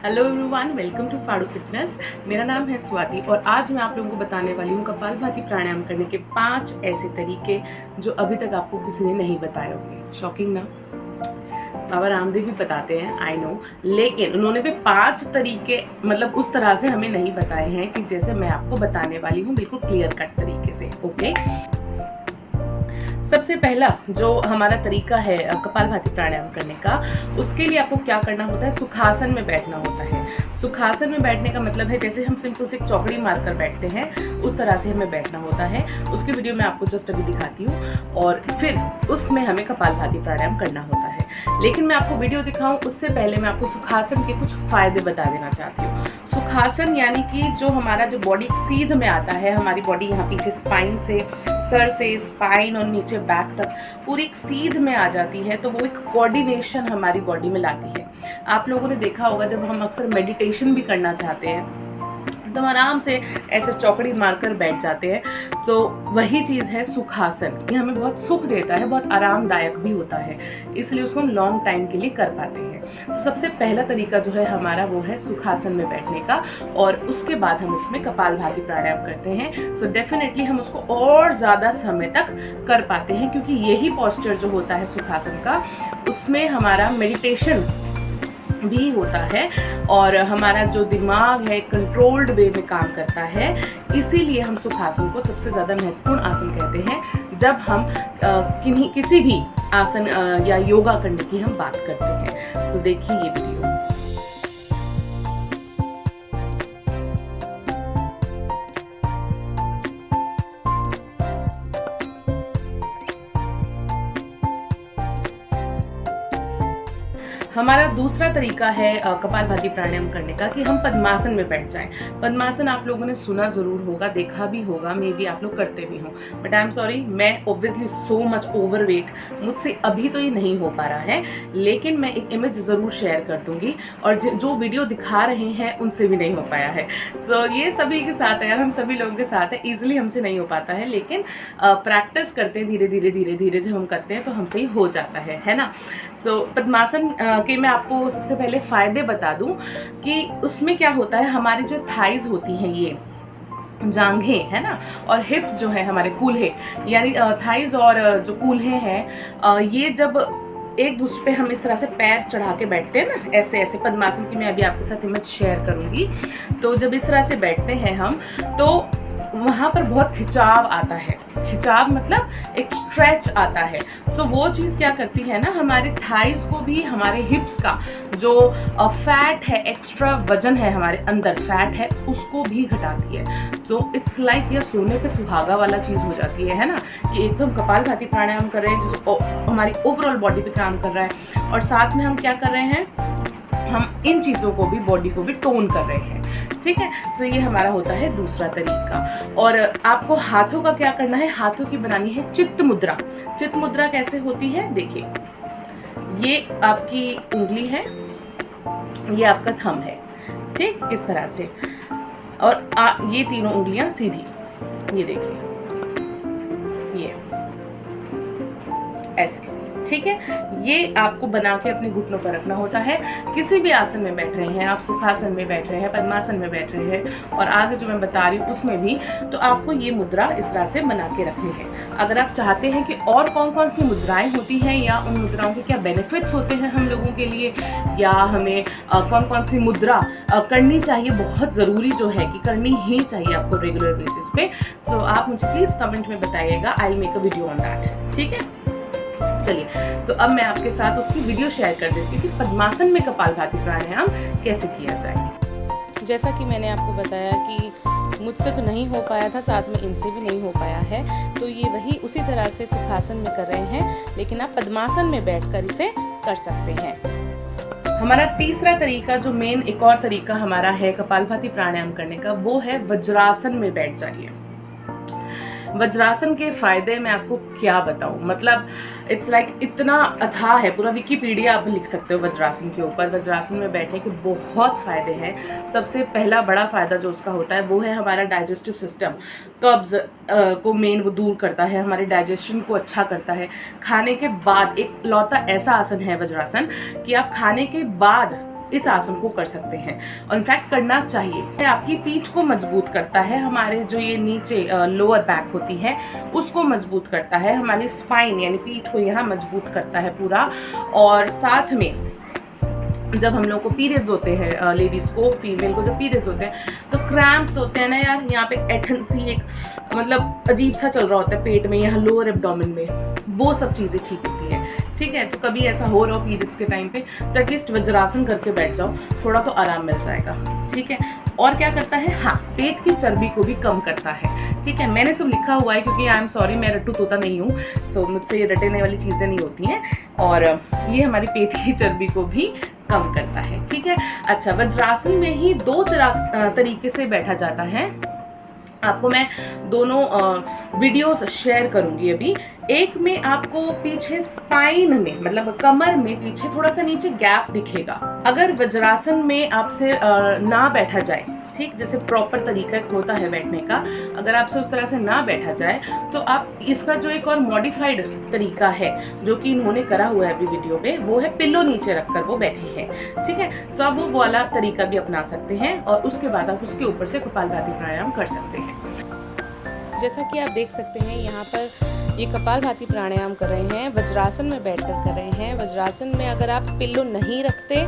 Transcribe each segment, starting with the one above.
Hello everyone, welcome to Fadu Fitness. मेरा नाम है स्वाति और आज मैं आप लोगों को बताने वाली हूँ कपालभाति प्राणायाम करने के 5 ऐसे तरीके जो अभी तक आपको किसी ने नहीं बताए होंगे। शॉकिंग ना? बाबा रामदेव भी बताते हैं, आई नो, लेकिन उन्होंने भी 5 तरीके मतलब उस तरह से हमें नहीं बताए हैं कि जैसे मैं आपको बताने वाली हूँ, बिल्कुल क्लियर कट तरीके से। ओके, सबसे पहला जो हमारा तरीका है कपालभाति प्राणायाम करने का, उसके लिए आपको क्या करना होता है, सुखासन में बैठना होता है। सुखासन में बैठने का मतलब है जैसे हम सिंपल से एक चौकड़ी मारकर बैठते हैं, उस तरह से हमें बैठना होता है। उसकी वीडियो मैं आपको जस्ट अभी दिखाती हूँ और फिर उसमें हमें कपालभाति प्राणायाम करना होता है। लेकिन मैं आपको वीडियो दिखाऊं उससे पहले मैं आपको सुखासन के कुछ फायदे बता देना चाहती हूँ। सुखासन यानी कि जो हमारा जो बॉडी सीध में आता है, हमारी बॉडी यहाँ पीछे स्पाइन से, सर से स्पाइन और नीचे बैक तक पूरी एक सीध में आ जाती है, तो वो एक कोऑर्डिनेशन हमारी बॉडी में लाती है। आप लोगों ने देखा होगा जब हम अक्सर मेडिटेशन भी करना चाहते हैं तो हम आराम से ऐसे चौकड़ी मारकर बैठ जाते हैं, तो वही चीज़ है सुखासन। ये हमें बहुत सुख देता है, बहुत आरामदायक भी होता है, इसलिए उसको हम लॉन्ग टाइम के लिए कर पाते हैं। तो सबसे पहला तरीका जो है हमारा वो है सुखासन में बैठने का, और उसके बाद हम उसमें कपालभाति प्राणायाम करते हैं। सो डेफिनेटली हम उसको और ज़्यादा समय तक कर पाते हैं, क्योंकि यही पोस्चर जो होता है सुखासन का, उसमें हमारा मेडिटेशन भी होता है और हमारा जो दिमाग है कंट्रोल्ड वे में काम करता है। इसीलिए हम सुखासन को सबसे ज़्यादा महत्वपूर्ण आसन कहते हैं जब हम किसी भी आसन या योगा करने की हम बात करते हैं। तो देखिए ये वीडियो। हमारा दूसरा तरीका है कपालभाति प्राणायाम करने का कि हम पद्मासन में बैठ जाएं। पद्मासन आप लोगों ने सुना ज़रूर होगा, देखा भी होगा, मे बी आप लोग करते भी हों, बट आई एम सॉरी, मैं ऑब्वियसली सो मच ओवरवेट, मुझसे अभी तो ये नहीं हो पा रहा है, लेकिन मैं एक इमेज ज़रूर शेयर कर दूंगी। और जो वीडियो दिखा रहे हैं उनसे भी नहीं हो पाया है। तो ये सभी के साथ है यार, हम सभी लोगों के साथ है, ईजिली हमसे नहीं हो पाता है, लेकिन प्रैक्टिस करते हैं, धीरे धीरे धीरे धीरे जब हम करते हैं तो हमसे ही हो जाता है ना। तो पद्मासन के मैं आपको सबसे पहले फ़ायदे बता दूं कि उसमें क्या होता है, हमारी जो थाइज होती हैं, ये जांघें है ना, और हिप्स जो है हमारे कूल्हे, यानी थाइज और जो कूल्हे हैं, ये जब एक दूसरे पे हम इस तरह से पैर चढ़ा के बैठते हैं ना, ऐसे ऐसे पद्मासन की मैं अभी आपके साथ इमेज शेयर करूंगी। तो जब इस तरह से बैठते हैं हम, तो वहाँ पर बहुत खिंचाव आता है। खिंचाव मतलब एक स्ट्रेच आता है। सो वो चीज़ क्या करती है ना, हमारे थाइस को भी, हमारे हिप्स का जो फैट है, एक्स्ट्रा वजन है हमारे अंदर, फैट है, उसको भी घटाती है। सो इट्स लाइक ये सोने पे सुहागा वाला चीज़ हो जाती है ना, कि एकदम कपालभाति प्राणायाम कर रहे हैं जिसको हमारी ओवरऑल बॉडी पे काम कर रहा है, और साथ में हम क्या कर रहे हैं, हम इन चीज़ों को भी, बॉडी को भी टोन कर रहे हैं। ठीक है, तो ये हमारा होता है दूसरा तरीका। और आपको हाथों का क्या करना है, हाथों की बनानी है चित्त मुद्रा। चित्त मुद्रा कैसे होती है, देखिए, ये आपकी उंगली है, ये आपका थंब है, ठीक, इस तरह से, और ये तीनों उंगलियां सीधी, ये देखिए, ये ऐसे, ठीक है। ये आपको बना के अपने घुटनों पर रखना होता है। किसी भी आसन में बैठ रहे हैं आप, सुखासन में बैठ रहे हैं, पद्मासन में बैठ रहे हैं, और आगे जो मैं बता रही हूँ उसमें भी, तो आपको ये मुद्रा इस तरह से बना के रखनी है। अगर आप चाहते हैं कि और कौन कौन सी मुद्राएं होती हैं, या उन मुद्राओं के क्या बेनिफिट्स होते हैं हम लोगों के लिए, या हमें कौन कौन सी मुद्रा करनी चाहिए, बहुत ज़रूरी जो है कि करनी ही चाहिए आपको रेगुलर बेसिस पे, तो आप मुझे प्लीज़ कमेंट में बताइएगा। I will make a video on that, ठीक है। चलिए, तो अब मैं आपके साथ उसकी वीडियो शेयर कर देती हूँ कि पद्मासन में कपालभाति प्राणायाम कैसे किया जाए। जैसा कि मैंने आपको बताया कि मुझसे तो नहीं हो पाया था, साथ में इनसे भी नहीं हो पाया है, तो ये वही उसी तरह से सुखासन में कर रहे हैं, लेकिन आप पद्मासन में बैठकर इसे कर सकते हैं। हमारा तीसरा तरीका, जो मेन एक और तरीका हमारा है कपालभाति प्राणायाम करने का, वो है वज्रासन में बैठ जाइए। वज्रासन के फायदे मैं आपको क्या बताऊं, मतलब इट्स लाइक इतना अथाह है, पूरा विकिपीडिया आप लिख सकते हो वज्रासन के ऊपर। वज्रासन में बैठने के बहुत फ़ायदे हैं। सबसे पहला बड़ा फ़ायदा जो उसका होता है वो है हमारा डाइजेस्टिव सिस्टम, कब्ज़ को मेन वो दूर करता है, हमारे डाइजेशन को अच्छा करता है। खाने के बाद एक लौता ऐसा आसन है वज्रासन कि आप खाने के बाद इस आसन को कर सकते हैं और इनफैक्ट करना चाहिए। ये आपकी पीठ को मजबूत करता है, हमारे जो ये नीचे लोअर बैक होती है उसको मजबूत करता है, हमारी स्पाइन यानी पीठ को यहाँ मजबूत करता है पूरा। और साथ में जब हम लोग को पीरियड्स होते हैं, लेडीज़ को, फीमेल को जब पीरियड्स होते हैं तो क्रैम्प्स होते हैं ना यार, यहाँ पे ऐठन सी एक मतलब अजीब सा चल रहा होता है पेट में, यहाँ लोअर एब्डोमेन में, वो सब चीज़ें ठीक होती है। ठीक है, तो कभी ऐसा हो रहा हो पीरियड्स के टाइम पे तो एटलीस्ट वज्रासन करके बैठ जाओ, थोड़ा तो आराम मिल जाएगा। ठीक है, और क्या करता है, हाँ, पेट की चर्बी को भी कम करता है। ठीक है, मैंने सब लिखा हुआ है क्योंकि आई एम सॉरी मैं रट्टू तोता नहीं हूँ, सो मुझसे ये रटने वाली चीज़ें नहीं होती हैं। और ये हमारी पेट की चर्बी को भी कम करता है। ठीक है, अच्छा, वज्रासन में ही 2 तरीके से बैठा जाता है। आपको मैं दोनों वीडियोस शेयर करूंगी अभी। एक में आपको पीछे स्पाइन में मतलब कमर में पीछे थोड़ा सा नीचे गैप दिखेगा। अगर वज्रासन में आपसे ना बैठा जाए, ठीक, जैसे प्रॉपर तरीका होता है बैठने का, अगर आपसे उस तरह से ना बैठा जाए तो आप इसका जो एक और मॉडिफाइड तरीका है जो कि इन्होंने करा हुआ है अभी वीडियो पे, वो है पिल्लो नीचे रखकर वो बैठे हैं। ठीक है, तो आप वो वाला तरीका भी अपना सकते हैं और उसके बाद आप उसके ऊपर से कपालभाति प्राणायाम कर सकते हैं। जैसा कि आप देख सकते हैं यहाँ पर ये कपालभाति प्राणायाम कर रहे हैं, वज्रासन में बैठकर कर रहे हैं। वज्रासन में अगर आप पिल्लो नहीं रखते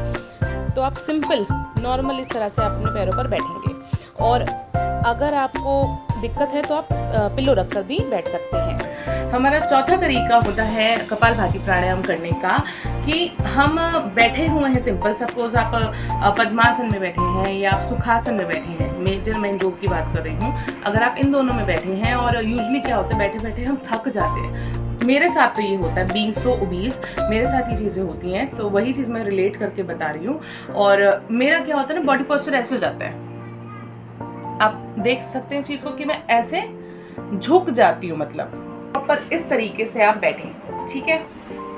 तो आप सिंपल नॉर्मल इस तरह से अपने पैरों पर बैठेंगे, और अगर आपको दिक्कत है तो आप पिल्लो रखकर भी बैठ सकते हैं। हमारा चौथा तरीका होता है कपालभाति प्राणायाम करने का कि हम बैठे हुए हैं सिंपल, सपोज आप पद्मासन में बैठे हैं या आप सुखासन में बैठे हैं, मेजर मैं इन दो की बात कर रही हूँ। अगर आप इन दोनों में बैठे हैं और यूजुअली क्या होता है बैठे बैठे हम थक जाते हैं, मेरे साथ तो ये होता है, बीइंग सो ओबीस मेरे साथ ये चीज़ें होती हैं, तो वही चीज़ मैं रिलेट करके बता रही हूँ। और मेरा क्या होता है ना, बॉडी पोस्चर ऐसे हो जाता है, आप देख सकते हैं इस चीज़ को कि मैं ऐसे झुक जाती हूँ, मतलब प्रॉपर इस तरीके से आप बैठें। ठीक है,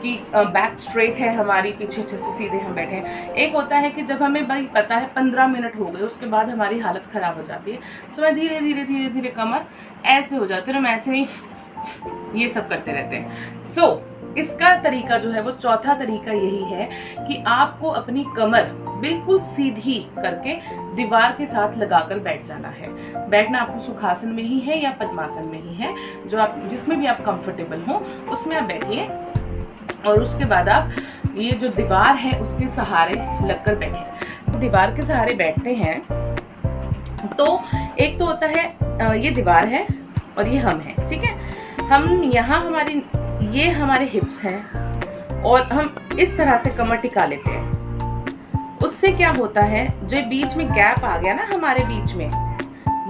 कि बैक स्ट्रेट है हमारी, पीछे से सीधे हम बैठे हैं। एक होता है कि जब हमें भाई पता है 15 मिनट हो गए उसके बाद हमारी हालत ख़राब हो जाती है, तो मैं धीरे धीरे धीरे धीरे कमर ऐसे हो जाती है, हम ऐसे ही ये सब करते रहते हैं। सो इसका तरीका जो है वो चौथा तरीका यही है कि आपको अपनी कमर बिल्कुल सीधी करके दीवार के साथ लगाकर बैठ जाना है। बैठना आपको सुखासन में ही है या पद्मासन में ही है, जो आप जिसमें भी आप कंफर्टेबल हो उसमें आप बैठिए, और उसके बाद आप ये जो दीवार है उसके सहारे लगकर बैठे। दीवार के सहारे बैठते हैं तो एक तो होता है ये दीवार है और ये हम हैं। ठीक है, हम यहाँ ये हमारे हिप्स हैं और हम इस तरह से कमर टिका लेते हैं। उससे क्या होता है, जो बीच में गैप आ गया ना हमारे बीच में,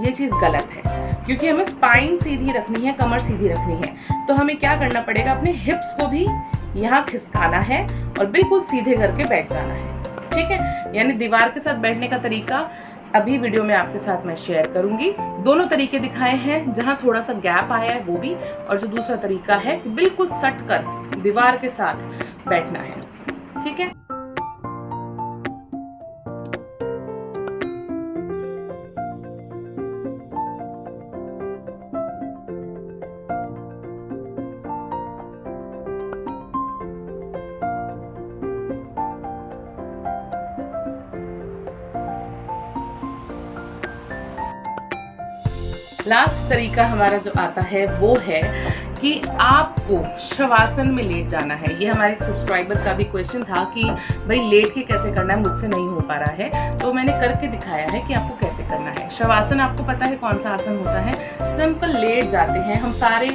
ये चीज़ गलत है, क्योंकि हमें स्पाइन सीधी रखनी है, कमर सीधी रखनी है। तो हमें क्या करना पड़ेगा, अपने हिप्स को भी यहाँ खिसकाना है और बिल्कुल सीधे करके बैठ जाना है। ठीक है, यानी दीवार के साथ बैठने का तरीका अभी वीडियो में आपके साथ मैं शेयर करूंगी। दोनों तरीके दिखाए हैं, जहाँ थोड़ा सा गैप आया है वो भी, और जो दूसरा तरीका है कि बिल्कुल सट कर दीवार के साथ बैठना है। ठीक है, लास्ट तरीका हमारा जो आता है वो है कि आपको शवासन में लेट जाना है। ये हमारे एक सब्सक्राइबर का भी क्वेश्चन था कि भाई लेट के कैसे करना है, मुझसे नहीं हो पा रहा है, तो मैंने करके दिखाया है कि आपको कैसे करना है। शवासन आपको पता है कौन सा आसन होता है, सिंपल लेट जाते हैं हम सारे।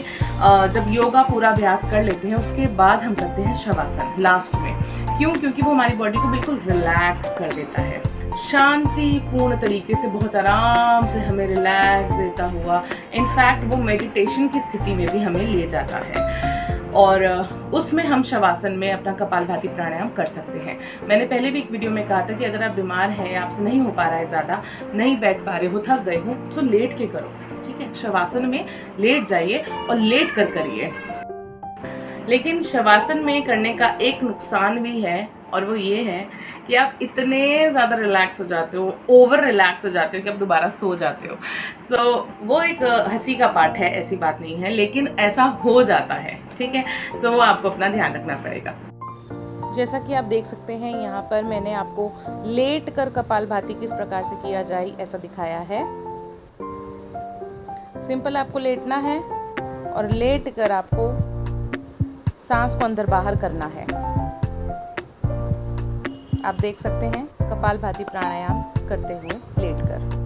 जब योगा पूरा अभ्यास कर लेते हैं उसके बाद हम करते हैं शवासन लास्ट में। क्यों? क्योंकि वो हमारी बॉडी को बिल्कुल रिलैक्स कर देता है, शांतिपूर्ण तरीके से, बहुत आराम से हमें रिलैक्स देता हुआ, इनफैक्ट वो मेडिटेशन की स्थिति में भी हमें ले जाता है। और उसमें हम शवासन में अपना कपालभाति प्राणायाम कर सकते हैं। मैंने पहले भी एक वीडियो में कहा था कि अगर आप बीमार हैं, आपसे नहीं हो पा रहा है, ज़्यादा नहीं बैठ पा रहे हो, थक गए हो, तो लेट के करो। ठीक है, शवासन में लेट जाइए और लेट कर करिए। लेकिन शवासन में करने का एक नुकसान भी है, और वो ये है कि आप इतने ज़्यादा रिलैक्स हो जाते हो, ओवर रिलैक्स हो जाते हो कि आप दोबारा सो जाते हो। सो वो एक हंसी का पार्ट है, ऐसी बात नहीं है, लेकिन ऐसा हो जाता है। ठीक है, तो वो आपको अपना ध्यान रखना पड़ेगा। जैसा कि आप देख सकते हैं यहाँ पर मैंने आपको लेट कर कपालभाति किस प्रकार से किया जाए ऐसा दिखाया है। सिंपल आपको लेटना है और लेट कर आपको सांस को अंदर बाहर करना है। आप देख सकते हैं कपालभाति प्राणायाम करते हुए लेटकर।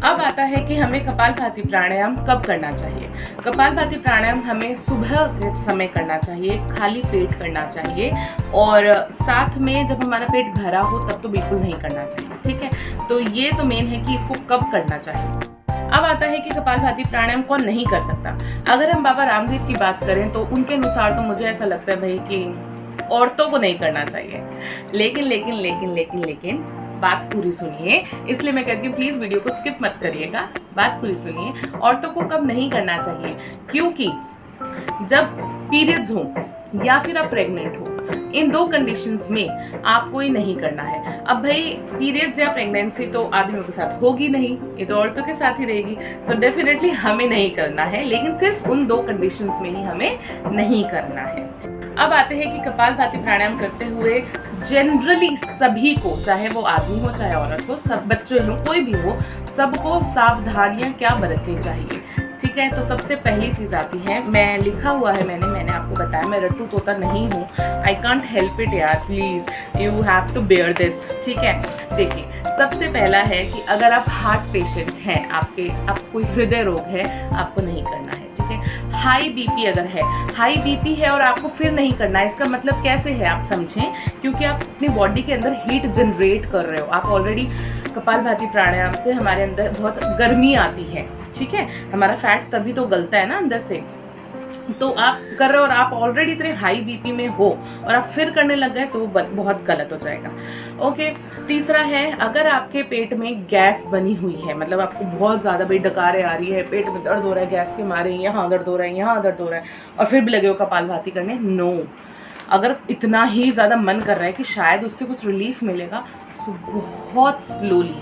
अब आता है कि हमें कपालभाति प्राणायाम कब करना चाहिए। कपालभाति प्राणायाम हमें सुबह के समय करना चाहिए, खाली पेट करना चाहिए, और साथ में जब हमारा पेट भरा हो तब तो बिल्कुल नहीं करना चाहिए। ठीक है, तो ये तो मेन है कि इसको कब करना चाहिए। अब आता है कि कपालभाति प्राणायाम कौन नहीं कर सकता। अगर हम बाबा रामदेव की बात करें तो उनके अनुसार तो मुझे ऐसा लगता है भाई कि औरतों को नहीं करना चाहिए। लेकिन लेकिन लेकिन लेकिन लेकिन बात पूरी सुनिए, इसलिए मैं कहती हूँ प्लीज़ वीडियो को स्किप मत करिएगा, बात पूरी सुनिए। औरतों को कब नहीं करना चाहिए, क्योंकि जब पीरियड्स हो या फिर आप प्रेग्नेंट हो, इन दो कंडीशंस में आपको ही नहीं करना है। अब भाई पीरियड्स या प्रेगनेंसी तो आदमियों के साथ होगी नहीं, ये तो औरतों के साथ ही रहेगी, सो डेफिनेटली हमें नहीं करना है, लेकिन सिर्फ उन दो कंडीशंस में ही हमें नहीं करना है। अब आते हैं कि कपालभाति प्राणायाम करते हुए जनरली सभी को, चाहे वो आदमी हो चाहे औरत हो, सब बच्चे हो कोई भी हो, सबको सावधानियां क्या बरतनी चाहिए। ठीक है, तो सबसे पहली चीज़ आती है, मैं लिखा हुआ है, मैंने आपको बताया मैं रट्टू तोता नहीं हूँ, आई कांट हेल्प इट यार, please you have to bear this. ठीक है, देखिए सबसे पहला है कि अगर आप हार्ट पेशेंट हैं, आपको कोई हृदय रोग है, आपको नहीं करना है। ठीक है, हाई बीपी अगर है, हाई बीपी है और आपको फिर नहीं करना है, इसका मतलब कैसे है आप समझें, क्योंकि आप अपनी बॉडी के अंदर हीट जनरेट कर रहे हो। आप ऑलरेडी कपालभाति प्राणायाम से हमारे अंदर बहुत गर्मी आती है। ठीक है, हमारा फैट तभी तो गलता है ना अंदर से, तो आप कर रहे हो और आप ऑलरेडी इतने हाई बीपी में हो और आप फिर करने लग गए तो बहुत गलत हो जाएगा। ओके, तीसरा है अगर आपके पेट में गैस बनी हुई है, मतलब आपको बहुत ज़्यादा भाई डकारें आ रही है, पेट में दर्द हो रहा है गैस के मारे, यहाँ दर्द हो रहा है यहाँ दर्द हो रहा है, और फिर भी लगे हो कपालभाति करने, नो। अगर इतना ही ज़्यादा मन कर रहा है कि शायद उससे कुछ रिलीफ मिलेगा, तो बहुत स्लोली,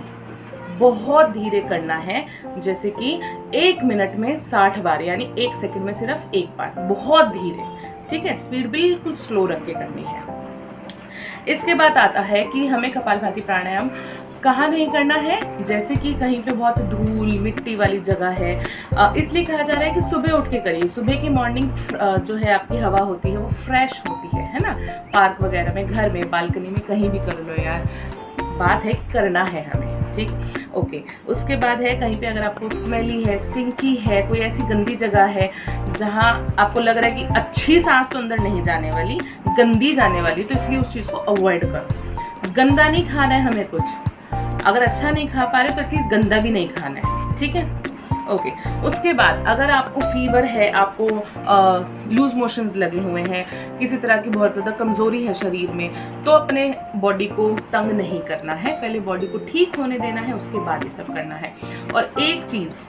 बहुत धीरे करना है, जैसे कि 1 मिनट में 60 बार, यानी 1 सेकंड में सिर्फ 1 बार, बहुत धीरे। ठीक है, स्पीड बिल्कुल स्लो रख के करनी है। इसके बाद आता है कि हमें कपालभाति प्राणायाम कहाँ नहीं करना है, जैसे कि कहीं पे बहुत धूल मिट्टी वाली जगह है, इसलिए कहा जा रहा है कि सुबह उठ के करिए। सुबह की मॉर्निंग जो है आपकी हवा होती है वो फ्रेश होती है ना, पार्क वगैरह में, घर में, बालकनी में, कहीं भी कर लो यार, बात है कि करना है हमें। ठीक, ओके। उसके बाद है कहीं पे अगर आपको स्मेली है, स्टिंकी है, कोई ऐसी गंदी जगह है जहाँ आपको लग रहा है कि अच्छी सांस तो अंदर नहीं जाने वाली, गंदी जाने वाली, तो इसलिए उस चीज़ को अवॉइड करो। गंदा नहीं खाना है हमें कुछ, अगर अच्छा नहीं खा पा रहे तो एटलीस्ट गंदा भी नहीं खाना है। ठीक है, ओके। उसके बाद अगर आपको फीवर है, आपको लूज मोशंस लगे हुए हैं, किसी तरह की बहुत ज़्यादा कमज़ोरी है शरीर में, तो अपने बॉडी को तंग नहीं करना है, पहले बॉडी को ठीक होने देना है, उसके बाद ये सब करना है। और एक चीज़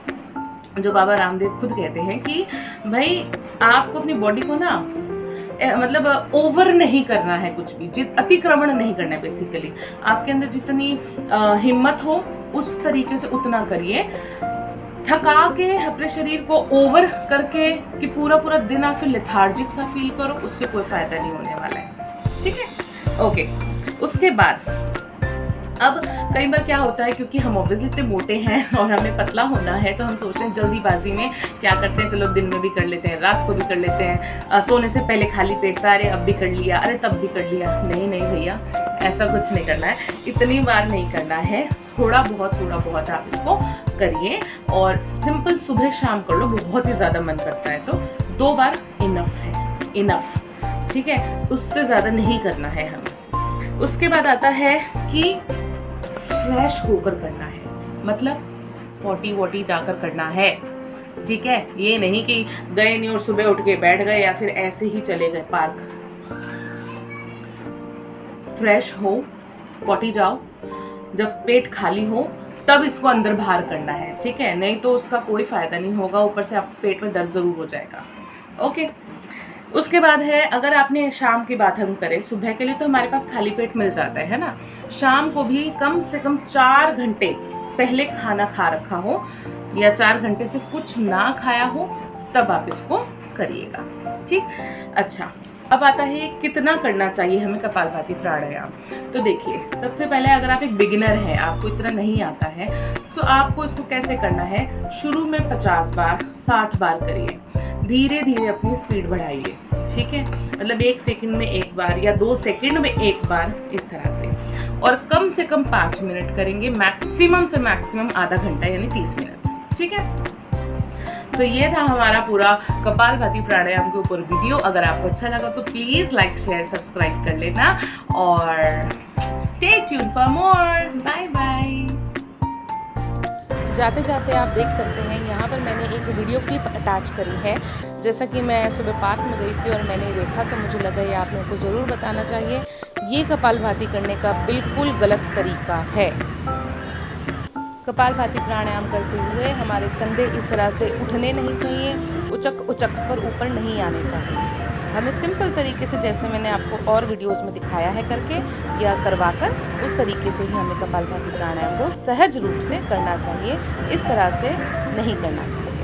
जो बाबा रामदेव खुद कहते हैं कि भाई आपको अपनी बॉडी को ना मतलब ओवर नहीं करना है, कुछ भी अतिक्रमण नहीं करना है। बेसिकली आपके अंदर जितनी हिम्मत हो उस तरीके से उतना करिए। थका के अपने शरीर को ओवर करके कि पूरा दिन आप फिर लेथार्जिक सा फील करो, उससे कोई फायदा नहीं होने वाला है। ठीक है, ओके। उसके बाद अब कई बार क्या होता है, क्योंकि हम ऑब्वियसली इतने मोटे हैं और हमें पतला होना है, तो हम सोचते हैं जल्दीबाजी में क्या करते हैं, चलो दिन में भी कर लेते हैं, रात को भी कर लेते हैं, सोने से पहले खाली पेट पे, अरे अब भी कर लिया, अरे तब भी कर लिया। नहीं नहीं भैया, ऐसा कुछ नहीं करना है, इतनी बार नहीं करना है, थोड़ा बहुत आप इसको करिए। और सिंपल सुबह शाम कर लो, बहुत ही ज़्यादा मन करता है तो 2 बार इनफ है, इनफ। ठीक है, उससे ज़्यादा नहीं करना है हमें। उसके बाद आता है कि फ्रेश होकर करना है, मतलब 40 जाकर करना है। ठीक है, ये नहीं कि गए नहीं और सुबह उठ के बैठ गए या फिर ऐसे ही चले गए पार्क। फ्रेश हो, पॉटी जाओ, जब पेट खाली हो तब इसको अंदर बाहर करना है। ठीक है, नहीं तो उसका कोई फायदा नहीं होगा, ऊपर से आप पेट में दर्द जरूर हो जाएगा। ओके। उसके बाद है अगर आपने शाम की बात हम करें, सुबह के लिए तो हमारे पास खाली पेट मिल जाता है ना, शाम को भी कम से कम 4 घंटे पहले खाना खा रखा हो या 4 घंटे से कुछ ना खाया हो, तब आप इसको करिएगा। ठीक। अच्छा, अब आता है कितना करना चाहिए हमें कपालभाति प्राणायाम। तो देखिए, सबसे पहले अगर आप एक बिगिनर हैं, आपको इतना नहीं आता है, तो आपको इसको कैसे करना है, शुरू में 50 बार 60 बार करिए, धीरे धीरे अपनी स्पीड बढ़ाइए, ठीक है। मतलब 1 सेकंड में 1 बार या 2 सेकंड में 1 बार, इस तरह से। और कम से कम 5 मिनट करेंगे, मैक्सिमम से मैक्सिमम आधा घंटा यानी 30 मिनट, ठीक है। तो ये था हमारा पूरा कपालभाति प्राणायाम के ऊपर वीडियो। अगर आपको अच्छा लगा तो प्लीज़ लाइक शेयर सब्सक्राइब कर लेना और stay tune for more. Bye bye. जाते जाते आप देख सकते हैं यहाँ पर मैंने एक वीडियो क्लिप अटैच करी है। जैसा कि मैं सुबह पार्क में गई थी और मैंने देखा, तो मुझे लगा ये आप लोगों को ज़रूर बताना चाहिए। ये कपालभाति करने का बिल्कुल गलत तरीका है। कपालभाति प्राणायाम करते हुए हमारे कंधे इस तरह से उठने नहीं चाहिए, उचक कर ऊपर नहीं आने चाहिए। हमें सिंपल तरीके से, जैसे मैंने आपको और वीडियोस में दिखाया है करके या करवाकर, उस तरीके से ही हमें कपालभाति प्राणायाम को सहज रूप से करना चाहिए। इस तरह से नहीं करना चाहिए।